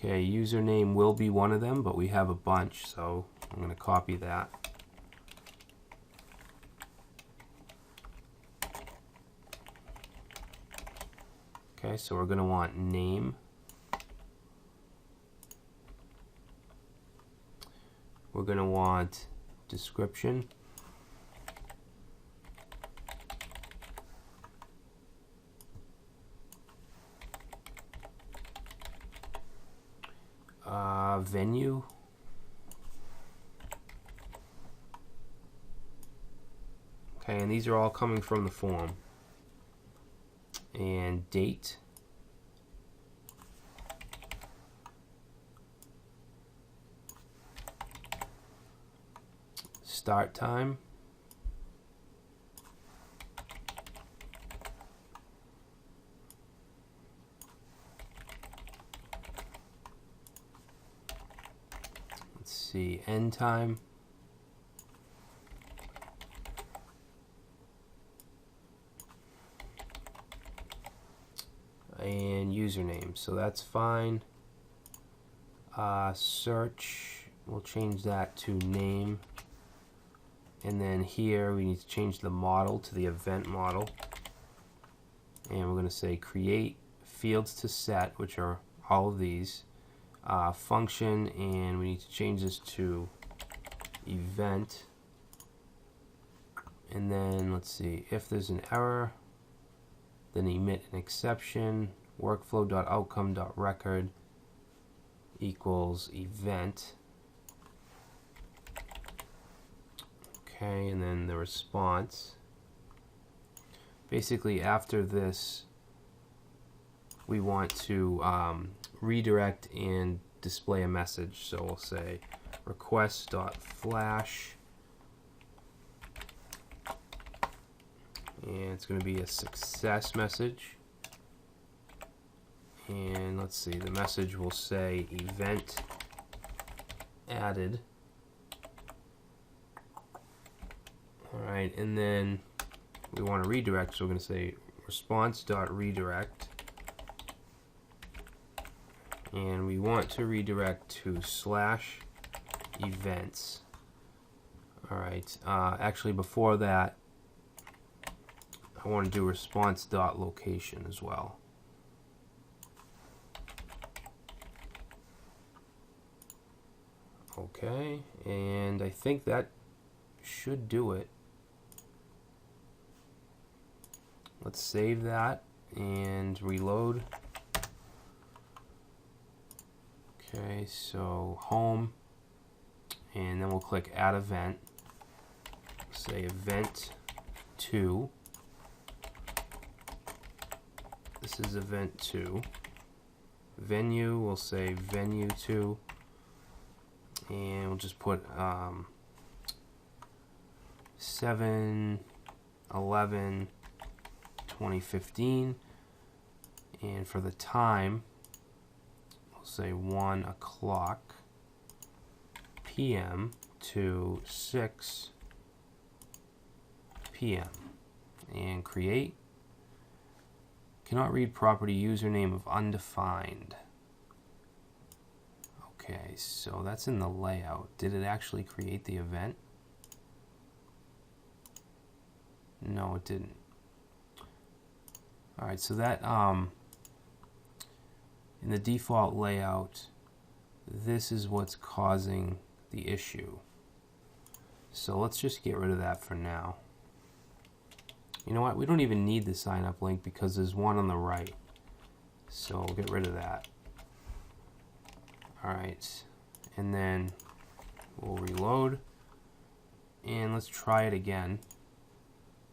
Okay, username will be one of them, but we have a bunch, so I'm going to copy that. Okay, so we're going to want name. We're going to want description. Venue. Okay, and these are all coming from the form. And date. Start time. Let's see, end time. And username, so that's fine. Search, we'll change that to name. And then here we need to change the model to the event model. And we're going to say create fields to set, which are all of these. Function, and we need to change this to event. And then let's see, if there's an error, then emit an exception. Workflow.outcome.record equals event. Okay, and then the response. Basically, after this, we want to redirect and display a message. So we'll say request.flash, and it's going to be a success message. And let's see, the message will say event added. Alright, and then we want to redirect, so we're going to say response.redirect. And we want to redirect to /events. Alright, actually before that, I want to do response.location as well. Okay, and I think that should do it. Let's save that and reload. Okay, so home, and then we'll click add event. Say event 2. This is event 2. Venue, we'll say venue 2. And we'll just put 7/11/2015, and for the time we'll say 1 o'clock p.m. to 6 p.m. and create. Cannot read property username of undefined. Okay, so that's in the layout. Did it actually create the event? No, it didn't. Alright, so that in the default layout, this is what's causing the issue. So let's just get rid of that for now. You know what? We don't even need the sign up link because there's one on the right. So we'll get rid of that. Alright, and then we'll reload, and let's try it again.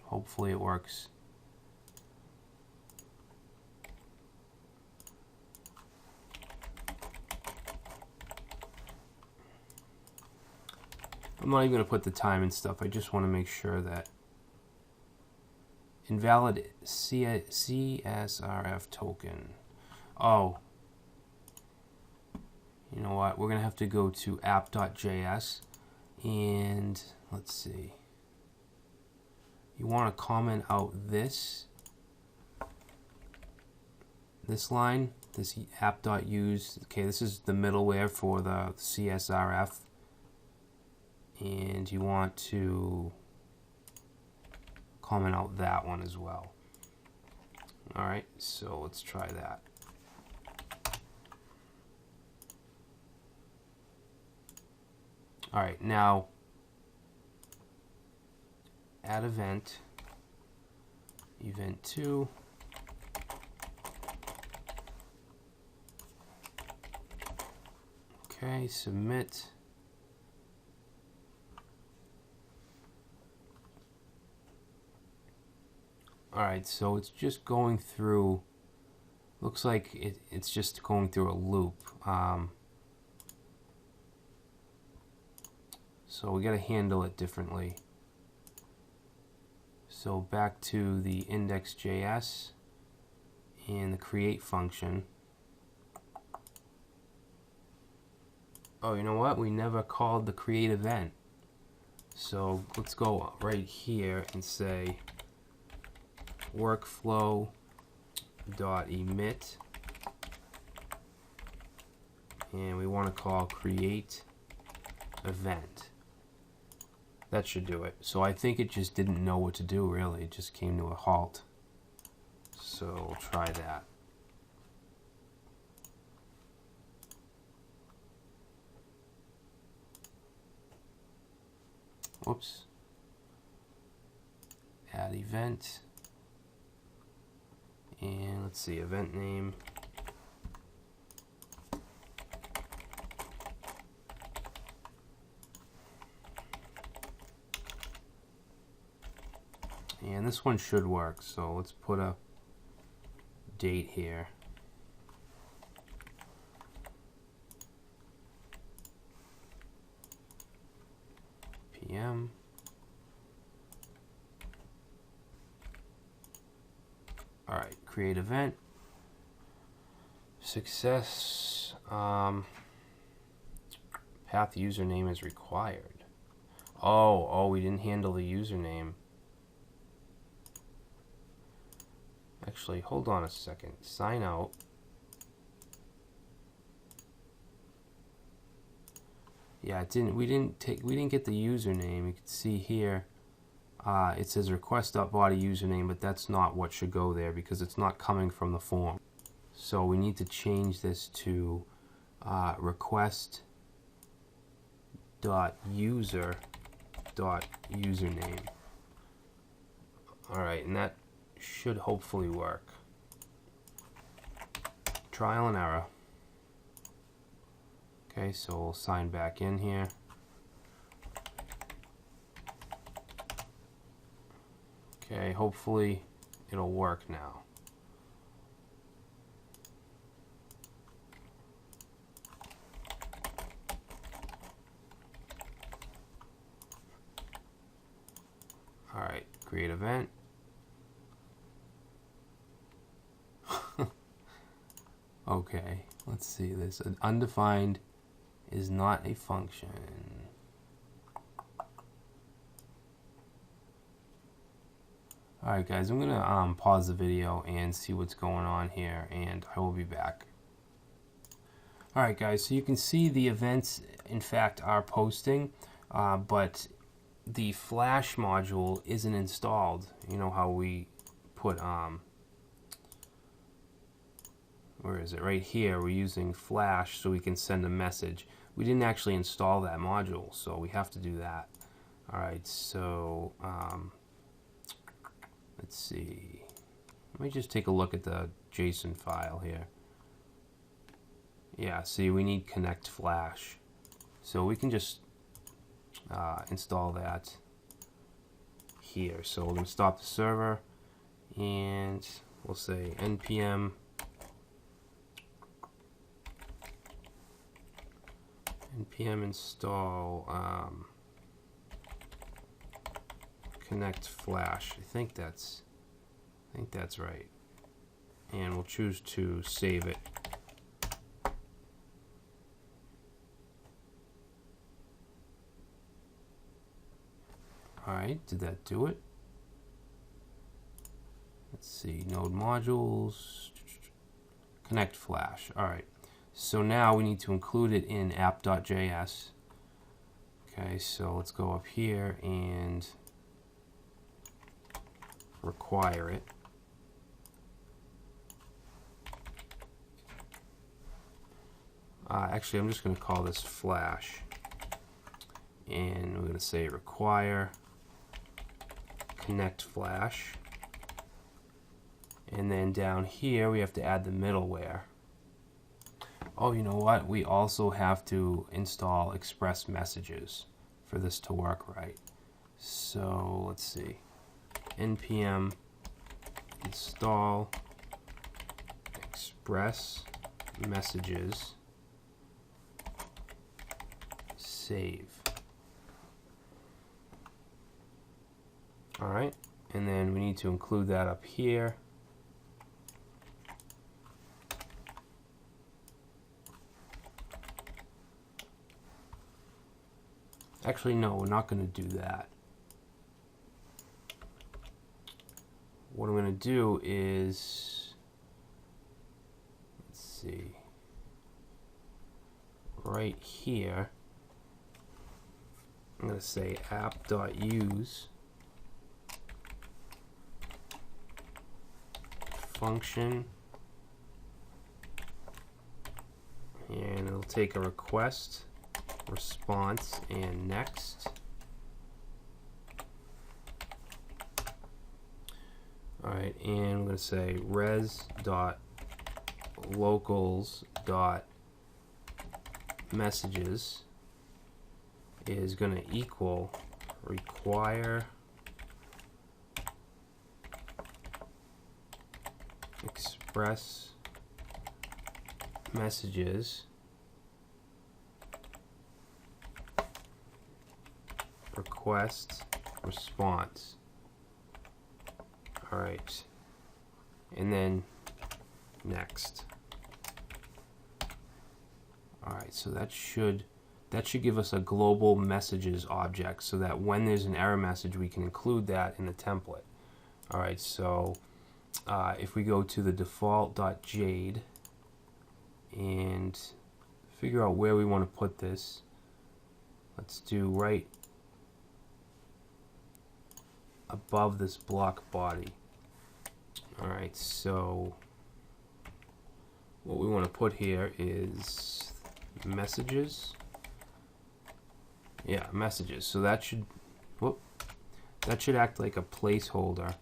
Hopefully it works. I'm not even going to put the time and stuff. I just want to make sure that invalid CSRF token. Oh. You know what? We're going to have to go to app.js, and let's see. You want to comment out this line this app.use. Okay, this is the middleware for the CSRF, and you want to comment out that one as well. Alright, so let's try that. Alright, now add event, event 2. Okay, submit. Alright, so it's just going through, looks like it's just going through a loop. So we got to handle it differently. So back to the index.js and the create function. Oh, you know what? We never called the create event. So let's go right here and say workflow.emit, and we want to call create event. That should do it. So I think it just didn't know what to do, really. It just came to a halt. So we'll try that. Whoops. Add event. And let's see, event name. And this one should work, so let's put a date here. PM. Alright, create event. Success. Path username is required. Oh, we didn't handle the username. Actually, hold on a second. Sign out. Yeah, it didn't. We didn't get the username. You can see here. It says request.body username, but that's not what should go there because it's not coming from the form. So we need to change this to request.user.username. All right, and that should hopefully work. Trial and error. Okay, so we'll sign back in here. Okay, hopefully it'll work now. Alright, create event. Okay, let's see this. An undefined is not a function. Alright guys, I'm gonna pause the video and see what's going on here, and I will be back. Alright guys, so you can see the events in fact are posting, but the Flash module isn't installed. You know how we put where is it? Right here, we're using Flash so we can send a message. We didn't actually install that module, so we have to do that. Alright, so let's see. Let me just take a look at the JSON file here. Yeah, see, we need Connect Flash. So we can just install that here. So we're going to stop the server, and we'll say npm install Connect Flash. I think that's right. And we'll choose to save it. Alright, did that do it? Let's see, node modules, connect Flash. All right. So now we need to include it in app.js. Okay, so let's go up here and require it. Actually, I'm just going to call this Flash. And we're going to say require connect Flash. And then down here, we have to add the middleware. Oh, you know what? We also have to install Express Messages for this to work right. So let's see. npm install Express Messages, save. All right, and then we need to include that up here. Actually, no, we're not going to do that. What I'm going to do is, let's see, right here, I'm going to say app.use function, and it'll take a request, response, and next. Alright, and I'm going to say res.locals.messages is going to equal require Express Messages request response. All right, and then next. All right, so that should give us a global messages object, so that when there's an error message, we can include that in the template. All right, so if we go to the default.jade and figure out where we want to put this, let's do right above this block body. Alright, so what we want to put here is messages. Yeah, messages. So that should act like a placeholder,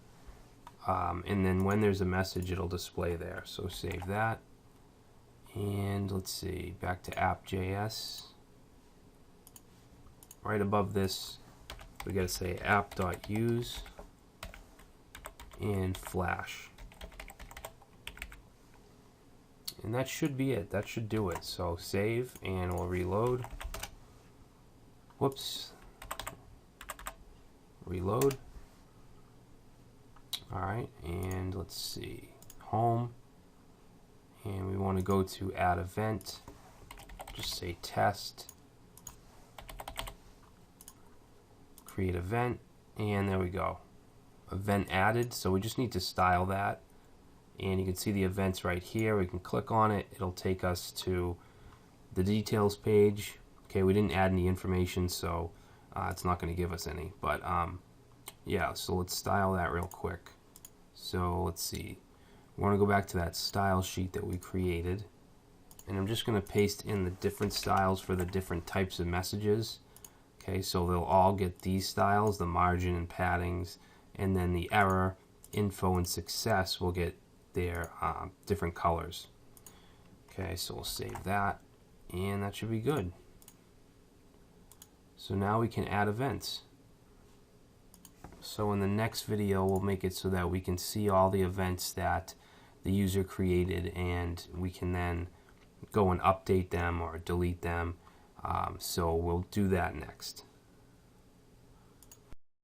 and then when there's a message, it'll display there. So save that, and let's see, back to app.js. Right above this, we got to say app.use and Flash. And that should be it. That should do it. So save, and we'll reload. Whoops. Reload. Alright, and let's see. Home. And we want to go to add event. Just say test. Create event, and there we go. Event added. So we just need to style that, and you can see the events right here. We can click on it. It'll take us to the details page. Okay, we didn't add any information, so it's not going to give us any. But yeah, so let's style that real quick. So let's see. We want to go back to that style sheet that we created, and I'm just going to paste in the different styles for the different types of messages. Okay, so they'll all get these styles, the margin and paddings, and then the error, info, and success will get their different colors. Okay, so we'll save that, and that should be good. So now we can add events. So in the next video, we'll make it so that we can see all the events that the user created, and we can then go and update them or delete them. So we'll do that next.